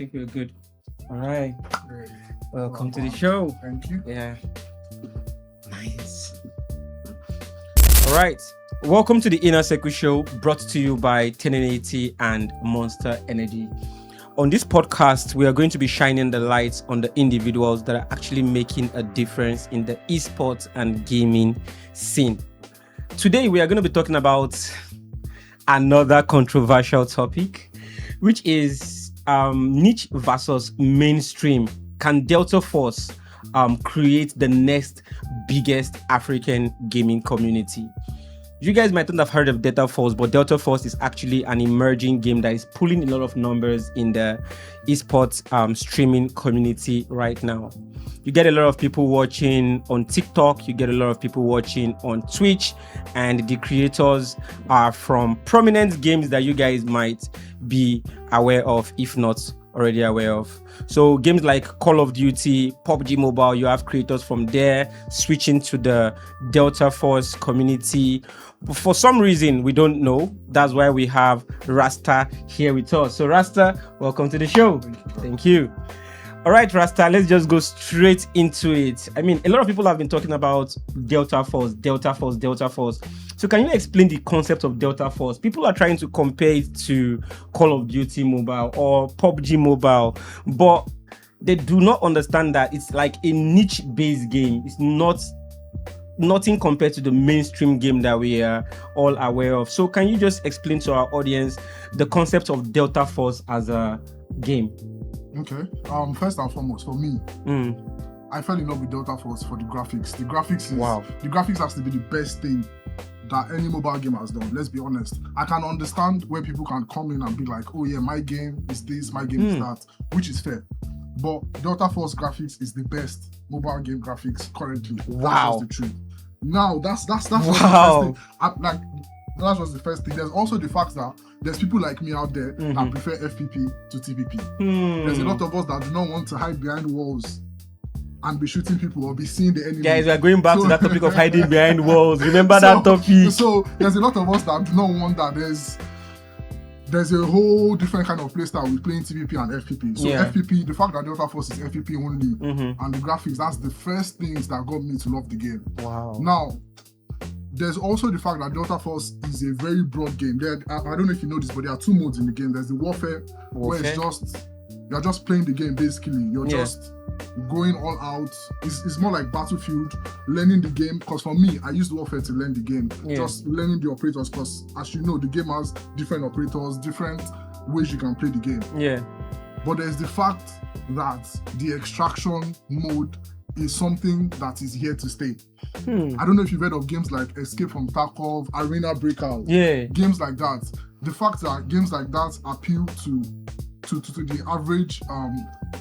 think we're good. All right. Great. Welcome to the show. Thank you. Yeah. Nice. All right. Welcome to the Inner Circle Show, brought to you by 1080 and Monster Energy. On this podcast, we are going to be shining the lights on the individuals that are actually making a difference in the esports and gaming scene. Today, we are going to be talking about another controversial topic, which is niche versus mainstream. Can Delta Force create the next biggest African gaming community? You guys might not have heard of Delta Force, but Delta Force is actually an emerging game that is pulling a lot of numbers in the esports streaming community right now. You get a lot of people watching on TikTok, you get a lot of people watching on Twitch, and the creators are from prominent games that you guys might be aware of, if not already aware of. So games like Call of Duty, PUBG Mobile, you have creators from there switching to the Delta Force community. For some reason, we don't know. That's why we have Rasta here with us. So Rasta, welcome to the show. Thank you. All right, Rasta, let's just go straight into it. I mean, a lot of people have been talking about Delta Force. So can you explain the concept of Delta Force? People are trying to compare it to Call of Duty Mobile or PUBG Mobile, but they do not understand that it's like a niche-based game. It's nothing compared to the mainstream game that we are all aware of. So can you just explain to our audience the concept of Delta Force as a game? Okay. First and foremost, for me, I fell in love with Delta Force for the graphics. The graphics has to be the best thing that any mobile game has done. Let's be honest. I can understand where people can come in and be like, oh yeah, my game is this, my game is that, which is fair. But Delta Force graphics is the best mobile game graphics currently. Wow. That's just the truth. Now that's wow. Just the first thing. That's just the first thing. There's also the fact that there's people like me out there that prefer FPP to TPP. There's a lot of us that do not want to hide behind walls and be shooting people or be seeing the enemy. Guys, we are going back to that topic of hiding behind walls. Remember that topic? So there's a lot of us that do not want that. There's a whole different kind of play style with playing TPP and FPP. So FPP, the fact that Delta Force is FPP only and the graphics, that's the first things that got me to love the game. Wow. Now, there's also the fact that Delta Force is a very broad game. I don't know if you know this, but there are two modes in the game. There's the warfare. Where it's you're just playing the game basically. You're just going all out. It's more like Battlefield, learning the game. Because for me, I used warfare to learn the game. Just learning the operators. Because as you know, the game has different operators, different ways you can play the game. Yeah. But there's the fact that the extraction mode is something that is here to stay. I don't know if you've heard of games like Escape from Tarkov, Arena Breakout. Yeah. Games like that. The fact that games like that appeal to the average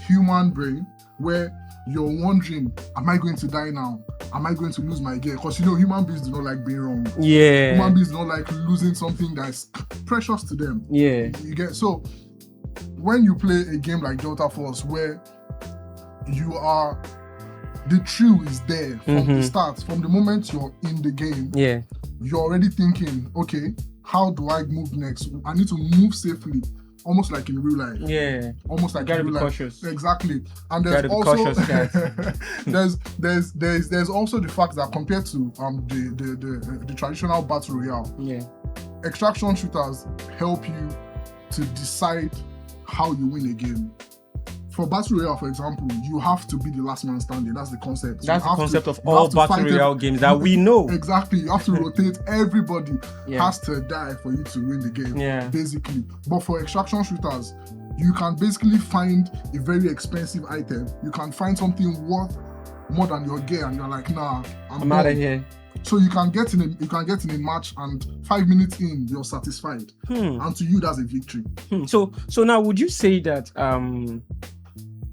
human brain, where you're wondering, am I going to die now? Am I going to lose my gear? Because human beings do not like being wrong. Yeah. Human beings do not like losing something that's precious to them. Yeah. You get so when you play a game like Delta Force, where the thrill is there from the start, from the moment you're in the game. Yeah. You're already thinking, okay, how do I move next? I need to move safely, almost like in real life. Yeah. Almost like in real life. Cautious. Exactly. And there's also there's also the fact that compared to the traditional battle royale, extraction shooters help you to decide how you win a game. For Battle Royale, for example, you have to be the last man standing. That's the concept. That's the concept of all Battle Royale games that we know. Exactly. You have to rotate. Everybody has to die for you to win the game, basically. But for extraction shooters, you can basically find a very expensive item. You can find something worth more than your gear, and you're like, nah, I'm out of here. So you can get in a match, and 5 minutes in, you're satisfied. And to you, that's a victory. So now, would you say that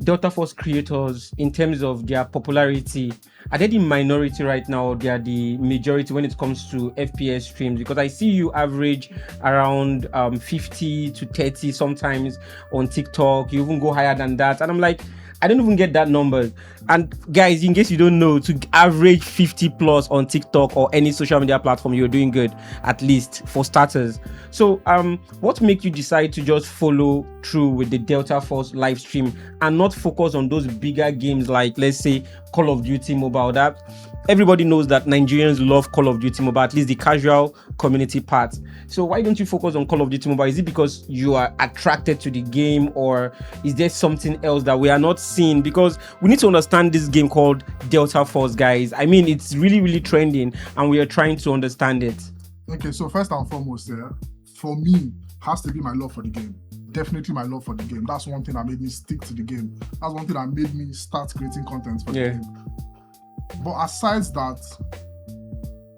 Delta Force creators, in terms of their popularity, are they the minority right now, or they are the majority when it comes to FPS streams? Because I see you average around 50 to 30 sometimes on TikTok. You even go higher than that, and I'm like, I don't even get that number. And guys, in case you don't know, to average 50 plus on TikTok or any social media platform, you're doing good, at least for starters. So what made you decide to just follow through with the Delta Force live stream and not focus on those bigger games like, let's say, Call of Duty Mobile? That everybody knows that Nigerians love Call of Duty Mobile, at least the casual community part. So why don't you focus on Call of Duty Mobile? Is it because you are attracted to the game, or is there something else that we are not seeing? Because we need to understand this game called Delta Force, guys. I mean, it's really, really trending, and we are trying to understand it. Okay, so first and foremost, for me, has to be my love for the game. Definitely my love for the game. That's one thing that made me stick to the game. That's one thing that made me start creating content for the game. But aside that,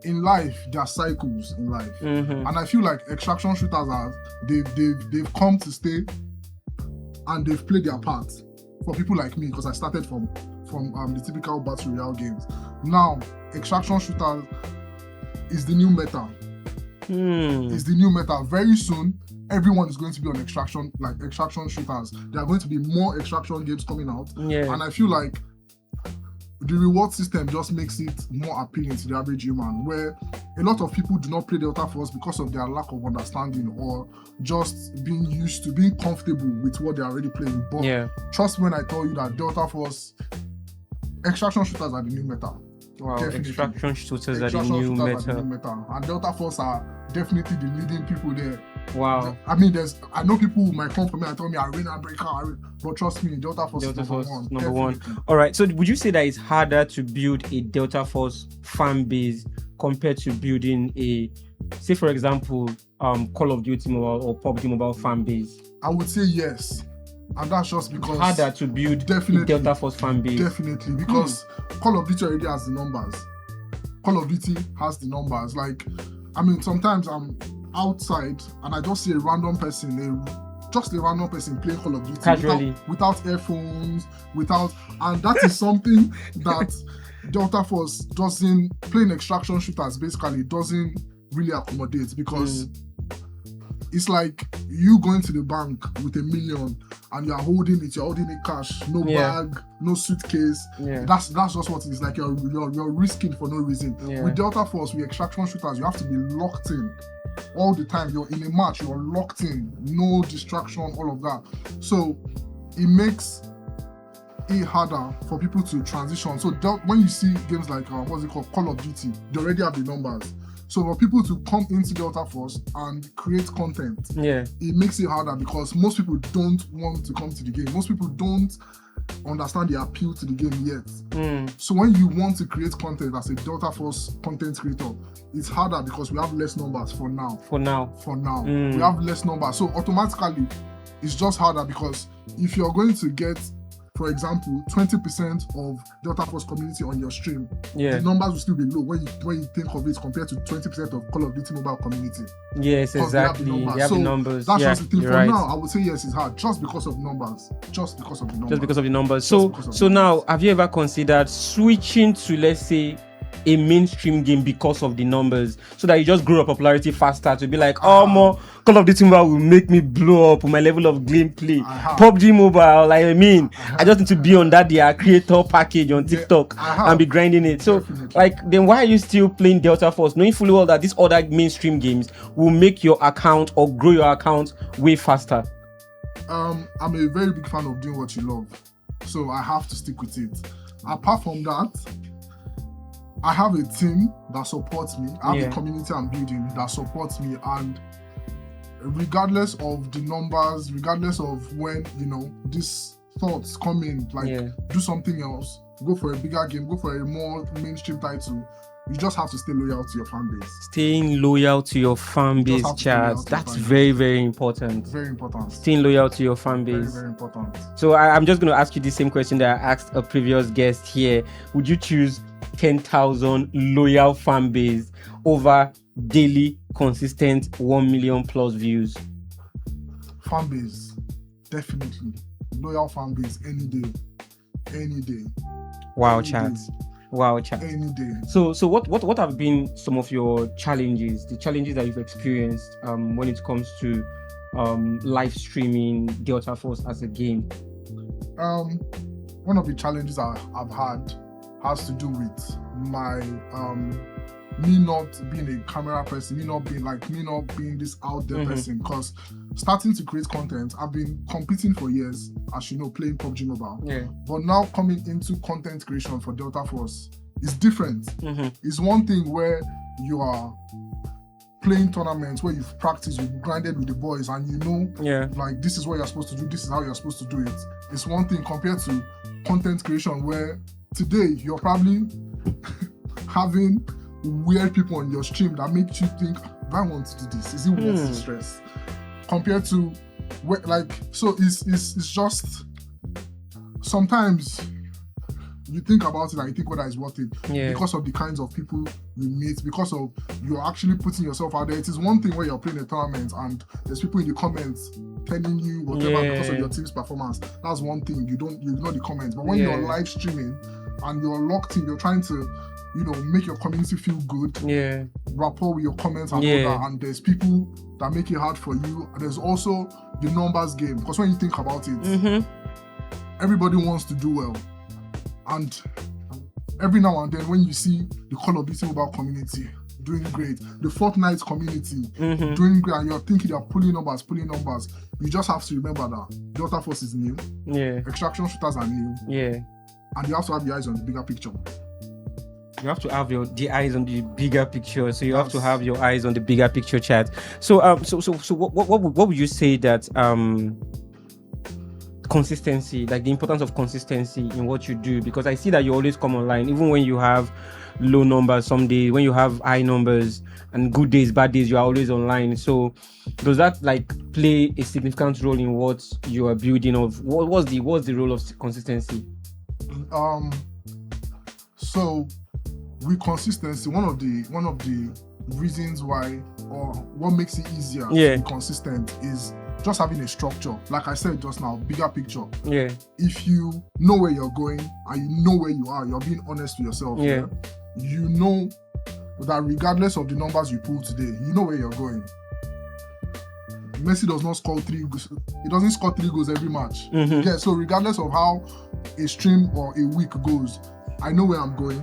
in life, there are cycles in life, and I feel like extraction shooters they've come to stay, and they've played their part for people like me, because I started from the typical battle royale games. Now, extraction shooters is the new meta. It's the new meta. Very soon, everyone is going to be on extraction shooters. There are going to be more extraction games coming out, and I feel like the reward system just makes it more appealing to the average human, where a lot of people do not play Delta Force because of their lack of understanding or just being used to being comfortable with what they're already playing. But trust me when I tell you that Delta Force, extraction shooters are the new meta. Wow, definitely. Extraction shooters are the new meta. And Delta Force are definitely the leading people there. Wow. I mean, I know people who might come from me and tell me Arena Breaker, but trust me, Delta Force is number one. All right. So would you say that it's harder to build a Delta Force fan base compared to building a, say for example, Call of Duty Mobile or PUBG Mobile fan base? I would say yes. And that's just because harder to build a Delta Force fan base. Definitely, because Call of Duty already has the numbers. Call of Duty has the numbers. Like, I mean, sometimes I'm outside and I just see a random person playing Call of Duty casually, without earphones, and that is something that Delta Force doesn't, playing extraction shooters basically doesn't really accommodate, because it's like you going to the bank with $1 million and you're holding it cash, no bag, no suitcase. That's just what it is. Like you're risking for no reason. With Delta Force, with extraction shooters, you have to be locked in all the time. You're in a match, you're locked in, no distraction, all of that. So it makes it harder for people to transition. So when you see games like Call of Duty, they already have the numbers. So for people to come into Delta Force and create content, it makes it harder, because most people don't want to come to the game. Most people don't understand the appeal to the game yet. So when you want to create content as a Delta Force content creator, it's harder because we have less numbers for now. We have less numbers. So automatically, it's just harder, because if you're going to get, for example, 20% of Delta Force community on your stream, the numbers will still be low when you think of it compared to 20% of Call of Duty Mobile community. Yes, exactly. You have the numbers. That's just the thing. For now, I would say yes, it's hard, just because of numbers. Just because of the numbers. So now, have you ever considered switching to, let's say, a mainstream game because of the numbers, so that you just grow up popularity faster, to be like, more Call of Duty Mobile will make me blow up with my level of gameplay. PUBG Mobile, like, I mean, I just need to be on that their creator package on TikTok and be grinding it. So like, then why are you still playing Delta Force, knowing fully well that these other mainstream games will make your account or grow your account way faster? I'm a very big fan of doing what you love, so I have to stick with it. Apart from that, I have a team that supports me. I have a community I'm building that supports me, and regardless of the numbers, regardless of when, these thoughts come in, like do something else, go for a bigger game, go for a more mainstream title, you just have to stay loyal to your fan base. Staying loyal to your fan base, Chaz. That's very, very important. Very important. Staying loyal to your fan base. Very, very important. So I'm just going to ask you the same question that I asked a previous guest here. Would you choose 10,000 loyal fan base over daily consistent 1 million plus views? Fan base, definitely. Loyal fan base any day. Wow, Chaz. Any day. So what have been some of your challenges, the challenges that you've experienced when it comes to live streaming Delta Force as a game? one of the challenges I've had has to do with my me not being a camera person, me not being this out there person. Because starting to create content, I've been competing for years, as you know, playing PUBG Mobile. Yeah. But now coming into content creation for Delta Force is different. It's one thing where you are playing tournaments where you've practiced, you've grinded with the boys, and you know, like, this is what you're supposed to do, this is how you're supposed to do it. It's one thing compared to content creation where today you're probably having weird people on your stream that make you think, do I want to do this? Is it worth the stress? Compared to so it's just sometimes you think about it and you think whether it's worth it because of the kinds of people you meet, because of you're actually putting yourself out there. It is one thing where you're playing a tournament and there's people in the comments telling you whatever because of your team's performance. That's one thing. You ignore the comments. But when you're live streaming and you're locked in, you're trying to, you know, make your community feel good, rapport with your comments and all that, and there's people that make it hard for you. There's also the numbers game, because when you think about it, everybody wants to do well, and every now and then when you see the Call of Duty mobile community doing great, the Fortnite community doing great, and you're thinking they're pulling numbers, you just have to remember that Delta Force is new, extraction shooters are new, and you have to have your eyes on the bigger picture. You have to have the eyes on the bigger picture. So you have to have your eyes on the bigger picture, chat. So what would you say that consistency, like the importance of consistency in what you do? Because I see that you always come online, even when you have low numbers some days, when you have high numbers and good days, bad days, you are always online. So does that like play a significant role in what you are building? Of what's the role of consistency? So with consistency, one of the reasons why, or what makes it easier to be consistent, is just having a structure. Like I said just now, bigger picture. If you know where you're going and you know where you are, you're being honest to yourself. You know that regardless of the numbers you pull today, you know where you're going. Messi does not score 3 goals. He doesn't score 3 goals every match. So regardless of how a stream or a week goes, I know where I'm going,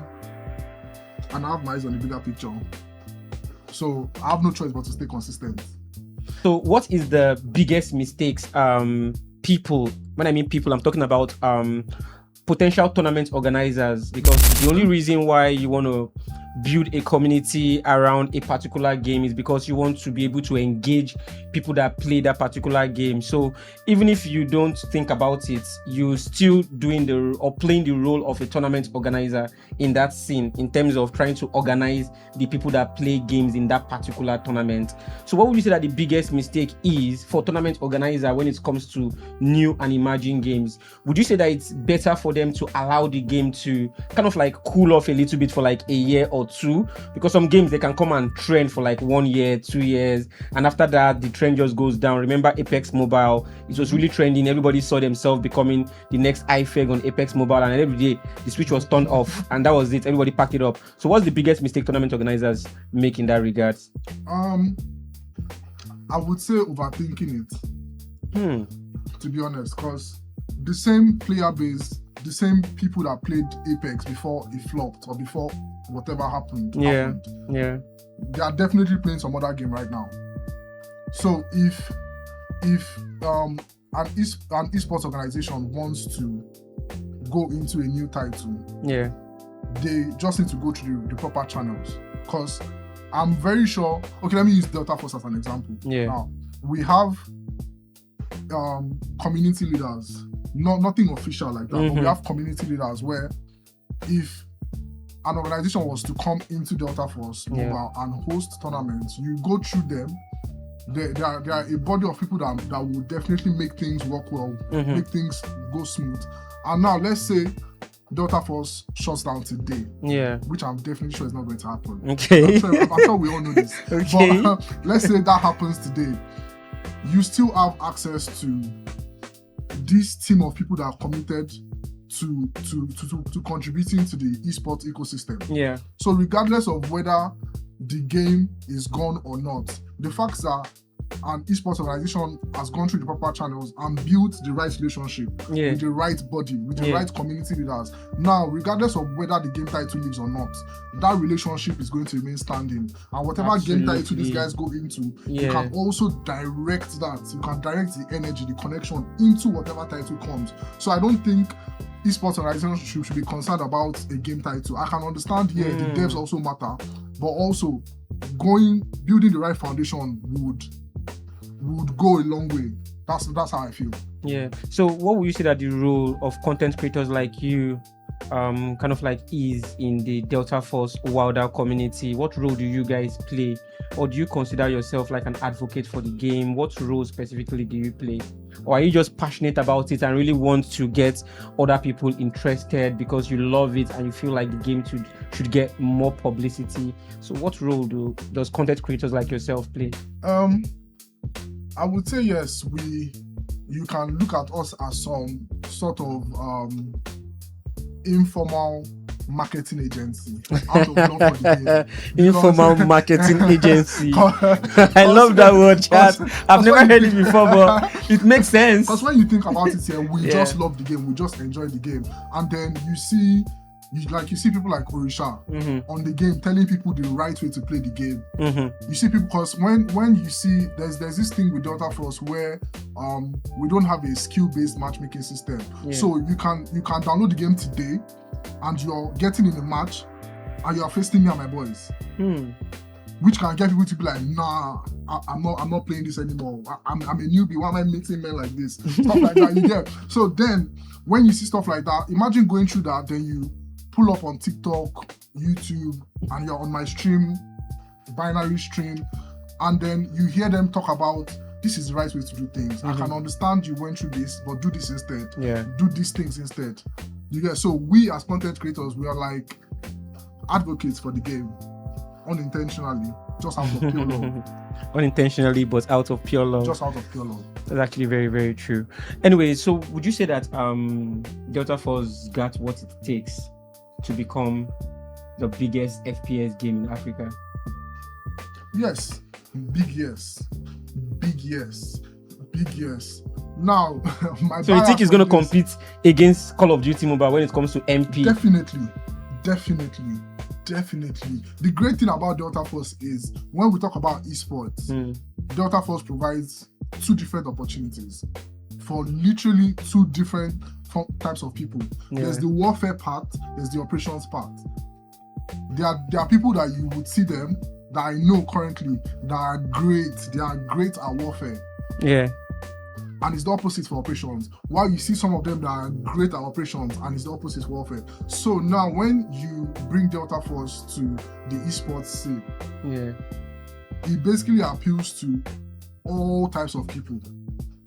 and I have my eyes on the bigger picture. So I have no choice but to stay consistent. So what is the biggest mistakes people, when I mean people, I'm talking about potential tournament organizers, because the only reason why you want to build a community around a particular game is because you want to be able to engage people that play that particular game. So even if you don't think about it, you're still playing the role of a tournament organizer in that scene, in terms of trying to organize the people that play games in that particular tournament. So what would you say that the biggest mistake is for tournament organizer when it comes to new and emerging games? Would you say that it's better for them to allow the game to kind of like cool off a little bit for like a year or 2? Because some games, they can come and trend for like 1 year, 2 years, and after that the trend just goes down. Remember Apex Mobile? It was really trending. Everybody saw themselves becoming the next iFeg on Apex Mobile, and every day the switch was turned off, and that was it. Everybody packed it up. So what's the biggest mistake tournament organizers make in that regard? I would say overthinking it, to be honest, because the same player base, the same people that played Apex before it flopped or before whatever happened, they are definitely playing some other game right now. So if an esports organization wants to go into a new title, they just need to go through the proper channels. Because I'm very sure, okay, let me use Delta Force as an example. Now, we have community leaders, nothing official like that, but we have community leaders where if an organization was to come into Delta Force Mobile and host tournaments, you go through them. There are a body of people that will definitely make things work well, make things go smooth. And now let's say Delta Force shuts down today, which I'm definitely sure is not going to happen. I'm sure we all know this. But let's say that happens today. You still have access to this team of people that are committed to contributing to the esports ecosystem. So regardless of whether the game is gone or not, the fact that an esports organization has gone through the proper channels and built the right relationship with the right body, with the right community leaders. Now, regardless of whether the game title lives or not, that relationship is going to remain standing. And whatever game title these guys go into, you can also direct that. You can direct the energy, the connection into whatever title comes. So I don't think esports organizations should be concerned about a game title. I can understand the devs also matter, but also building the right foundation would go a long way. That's how I feel. Yeah. So what would you say that the role of content creators like you kind of like is in the Delta Force Wilder community? What role do you guys play? Or do you consider yourself like an advocate for the game? What role specifically do you play? Or are you just passionate about it and really want to get other people interested because you love it and you feel like the game should get more publicity? So what role does content creators like yourself play? I would say yes, you can look at us as some sort of informal marketing agency out of love for the game. Informal marketing agency. I love that word, chat. I've never heard it before, but it makes sense. Because when you think about it here, we just love the game, we just enjoy the game. And then you see people like Orisha on the game telling people the right way to play the game. You see people, because when you see there's this thing with Delta Force where we don't have a skill-based matchmaking system. So you can download the game today and you're getting in a match and you're facing me and my boys. Which can get people to be like, nah, I'm not playing this anymore. I'm a newbie. Why am I meeting men like this? Stuff like that. You get. So then when you see stuff like that, imagine going through that, then you pull up on TikTok, YouTube, and you're on my stream, binary stream, and then you hear them talk about this is the right way to do things. I can understand you went through this, but do this instead. Do these things instead. You get. So we as content creators, we are like advocates for the game, unintentionally, just out of pure love. Unintentionally, but out of pure love. Just out of pure love. That's actually very, very true. Anyway, so would you say that Delta Force got what it takes to become the biggest FPS game in Africa? Yes. Big yes. Big yes. Big yes. Now, so you think it's going to compete against Call of Duty Mobile when it comes to MP? Definitely. The great thing about Delta Force is when we talk about esports, Delta Force provides two different opportunities for literally two different types of people. There's the warfare part, there's the operations part. There are people that you would see them that I know currently that are great. They are great at warfare. And it's the opposite for operations. While you see some of them that are great at operations and it's the opposite for warfare. So now when you bring Delta Force to the esports scene, it basically appeals to all types of people.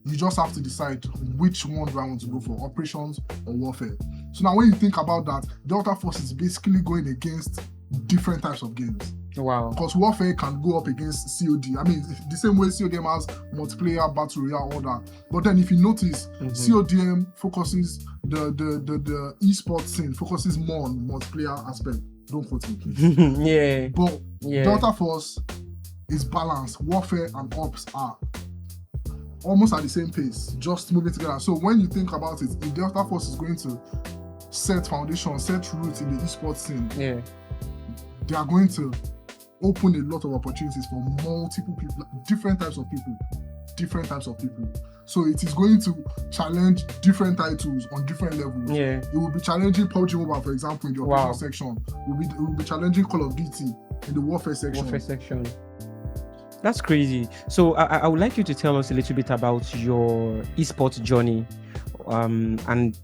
You just have to decide which one do I want to go for, operations or warfare. So now when you think about that, Delta Force is basically going against different types of games. Wow. Because warfare can go up against COD. I mean, the same way CODM has multiplayer, battle royale, all that. But then if you notice, CODM focuses, the esports scene focuses more on multiplayer aspect. Don't quote me, please. But Delta Force is balanced. Warfare and ops are almost at the same pace, just moving together. So when you think about it, if Delta Force is going to set foundation, set roots in the esports scene, they are going to open a lot of opportunities for multiple people, different types of people. So it is going to challenge different titles on different levels. It will be challenging PUBG Mobile, for example, in the operation section. It will be challenging Call of Duty in the warfare section. That's crazy. So I would like you to tell us a little bit about your esports journey and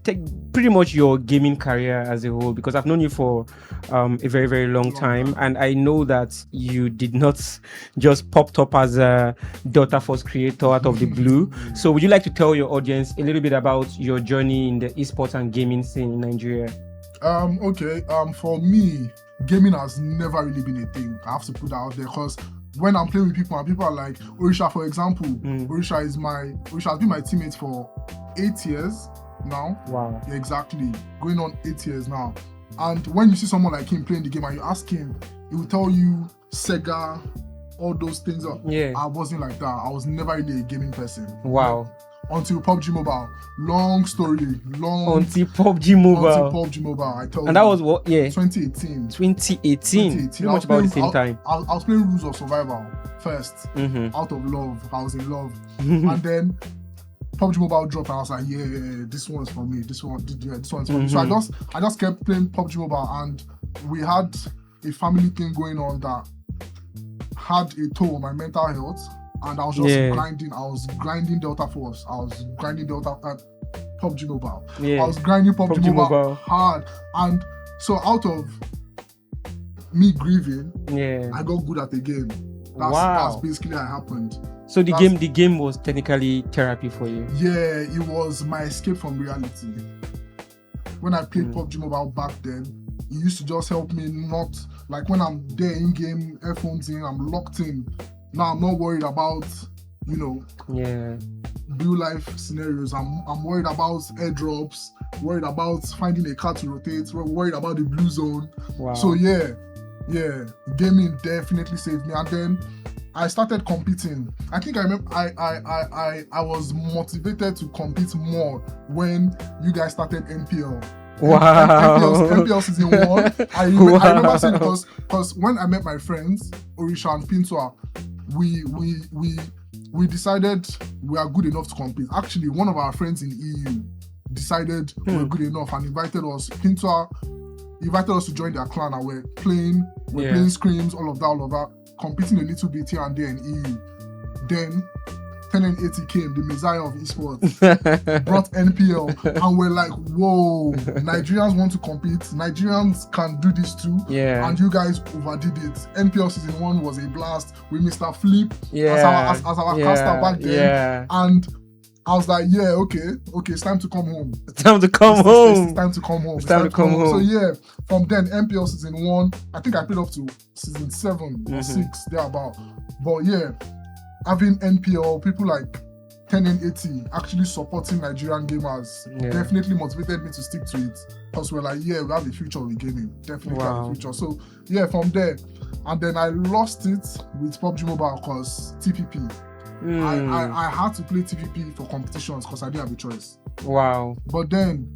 pretty much your gaming career as a whole, because I've known you for a very, very long time, and I know that you did not just popped up as a Delta Force creator out of the blue. So would you like to tell your audience a little bit about your journey in the esports and gaming scene in Nigeria? For me, gaming has never really been a thing. I have to put that out there, because when I'm playing with people and people are like, Orisha, for example, Orisha has been my teammate for 8 years now. Wow. Yeah, exactly. Going on 8 years now. And when you see someone like him playing the game and you ask him, he will tell you Sega, all those things. I wasn't like that. I was never really a gaming person. Wow. Until PUBG Mobile. Long story. Until PUBG Mobile. I told you. And that was what? Yeah. 2018. 2018. Pretty much about the same time. I was playing Rules of Survival first. Out of love. I was in love. And then PUBG Mobile dropped and I was like, yeah, this one's for me. This one's for me. So I just kept playing PUBG Mobile, and we had a family thing going on that had a toll on my mental health. And I was just grinding. I was grinding Delta Force. I was grinding PUBG Mobile. I was grinding PUBG Mobile hard. And so out of me grieving, I got good at the game. That's basically how it happened. So the game was technically therapy for you? Yeah, it was my escape from reality. When I played PUBG Mobile back then, it used to just help me not, like when I'm there in game, headphones in, I'm locked in. Now I'm not worried about, real life scenarios. I'm worried about airdrops, worried about finding a car to rotate, worried about the blue zone. Wow. So yeah, gaming definitely saved me. And then I started competing. I think I remember I was motivated to compete more when you guys started NPL. Wow. NPL season 1. I remember saying because when I met my friends, Orisha and Pintua, we decided we are good enough to compete. Actually, one of our friends in EU decided we were good enough and invited us. Pintua invited us to join their clan, and we're playing scrims, all of that, competing a little bit here and there in EU. Then 1080 came, the messiah of esports, brought NPL, and we're like, whoa, Nigerians want to compete. Nigerians can do this too. Yeah. And you guys overdid it. NPL season 1 was a blast with Mr. Flip as our caster back then. Yeah. And I was like, okay, it's time to come home. It's time to come home. So yeah, from then, NPL season 1, I think I played up to season 7 or 6, thereabout. But yeah, having NPL, people like 1080 actually supporting Nigerian gamers definitely motivated me to stick to it. Because we're like, we have a future with gaming. Definitely have a future. So yeah, from there. And then I lost it with PUBG Mobile because TPP. I had to play TPP for competitions because I didn't have a choice. Wow. But then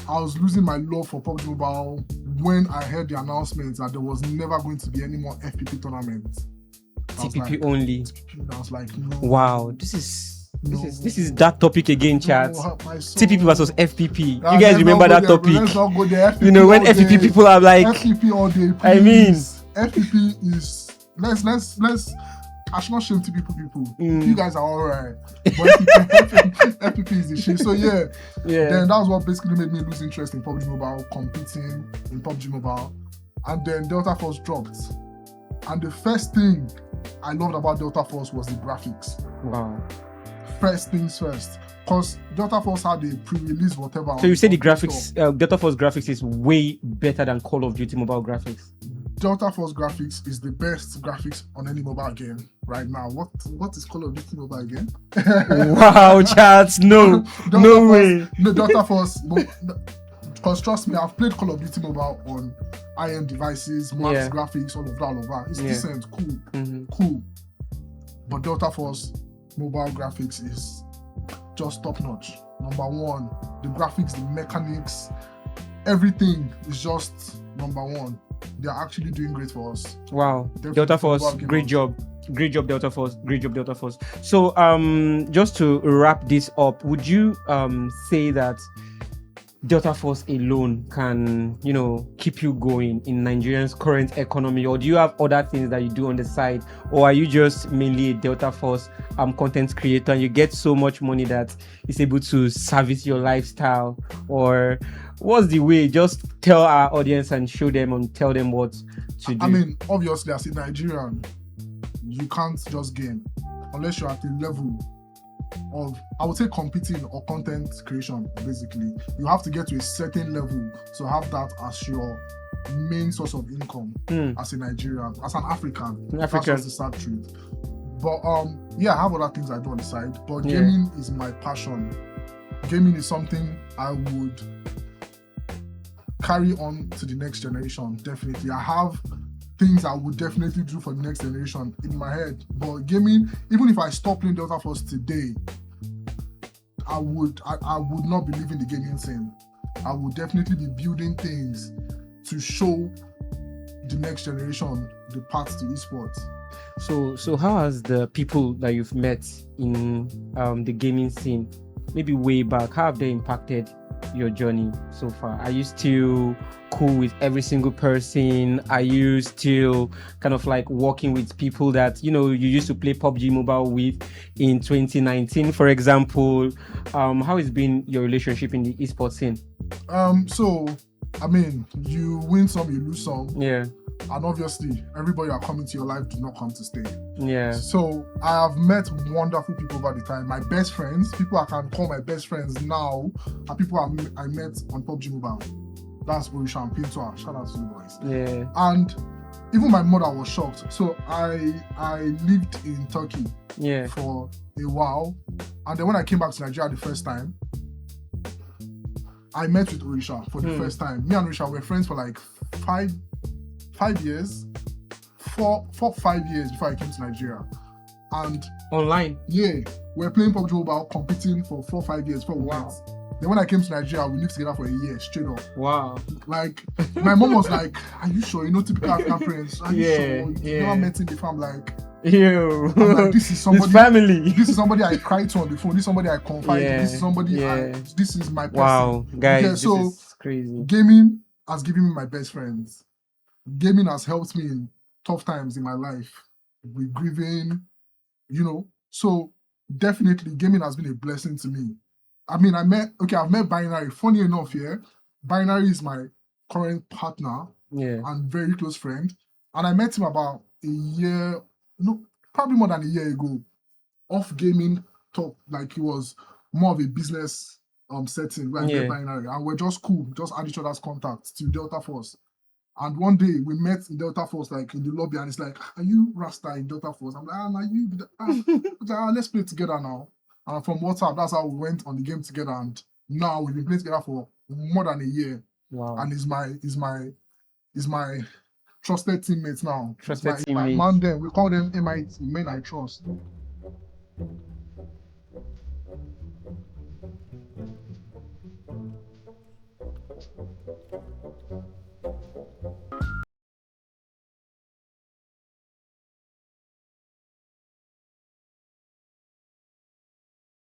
I was losing my love for PUBG Mobile when I heard the announcement that there was never going to be any more FPP tournaments. TPP only. I was like, no. Wow, this is that topic again, chat. TPP versus FPP. You guys remember that topic? Let's not go there. When FPP people are like, FPP all day. Please. I mean, FPP is let's. I should not shame TPP people. You guys are alright. But FPP is the shit. So yeah. Then that was what basically made me lose interest in PUBG Mobile, competing in PUBG Mobile, and then Delta Force dropped. And the first thing I loved about Delta Force was the graphics. Wow. First things first. Because Delta Force had a pre-release whatever. So you say the graphics, Delta Force graphics is way better than Call of Duty mobile graphics? Delta Force graphics is the best graphics on any mobile game right now. What is Call of Duty mobile again? Wow, chat. No way. No, Delta Force. Because trust me, I've played Call of Duty mobile on high-end devices, max graphics, all of that. It's decent, cool. But Delta Force mobile graphics is just top-notch. Number one, the graphics, the mechanics, everything is just number one. They're actually doing great for us. Wow, Delta Force, great job. Great job, Delta Force. So, just to wrap this up, would you say that Delta Force alone can, keep you going in Nigeria's current economy, or do you have other things that you do on the side, or are you just mainly a Delta Force content creator and you get so much money that it's able to service your lifestyle, or what's the way? Just tell our audience and show them and tell them what to do. I mean, obviously, as a Nigerian, you can't just game unless you're at a level of, I would say, competing or content creation. Basically, you have to get to a certain level to have that as your main source of income as a Nigerian, as an African. That's just the sad truth. But I have other things I do on the side, but gaming is my passion. Gaming is something I would carry on to the next generation. Definitely, I have things I would definitely do for the next generation in my head. But gaming, even if I stop playing Delta Force today, I would not be leaving the gaming scene. I would definitely be building things to show the next generation the path to esports. So how has the people that you've met in the gaming scene, maybe way back, how have they impacted your journey so far? Are you still cool with every single person? Are you still kind of like working with people that you used to play PUBG Mobile with in 2019, for example? How has been your relationship in the esports scene? So I mean, you win some, you lose some. Yeah. And obviously, everybody that come into your life do not come to stay. Yeah. So I have met wonderful people over the time. My best friends, people I can call my best friends now, are people I met on PUBG Mobile. That's Orisha and Pintoa. Shout out to you boys. Yeah. And even my mother was shocked. So I lived in Turkey for a while. And then when I came back to Nigeria the first time, I met with Orisha for the first time. Me and Orisha were friends for like 5 years, 5 years before I came to Nigeria. And online? Yeah, we were playing PUBG Mobile, competing for 5 years before we went. Then when I came to Nigeria, we lived together for a year straight up. Wow. Like, my mom was like, are you sure? Typical African parents. Are you sure? You never met him before. I'm like, ew. I'm like, this is somebody. His family. This is somebody I cried to on the phone. This is somebody I confide in. This is somebody this is my person. Wow, guys, this is crazy. Gaming has given me my best friends. Gaming has helped me in tough times in my life, with grieving, So definitely, gaming has been a blessing to me. I mean, I've met Binary. Funny enough, Binary is my current partner and very close friend. And I met him about a year, probably more than a year ago, off gaming talk. Like, it was more of a business setting where I met Binary. And we're just cool, just add each other's contacts to Delta Force. And one day we met in Delta Force, like in the lobby, and it's like, are you Rasta in Delta Force? I'm like, let's play together now. And from WhatsApp, that's how we went on the game together. And now we've been playing together for more than a year. Wow. And he's my trusted teammate now. Trusted teammate. Man, them we call them MIT, men I trust.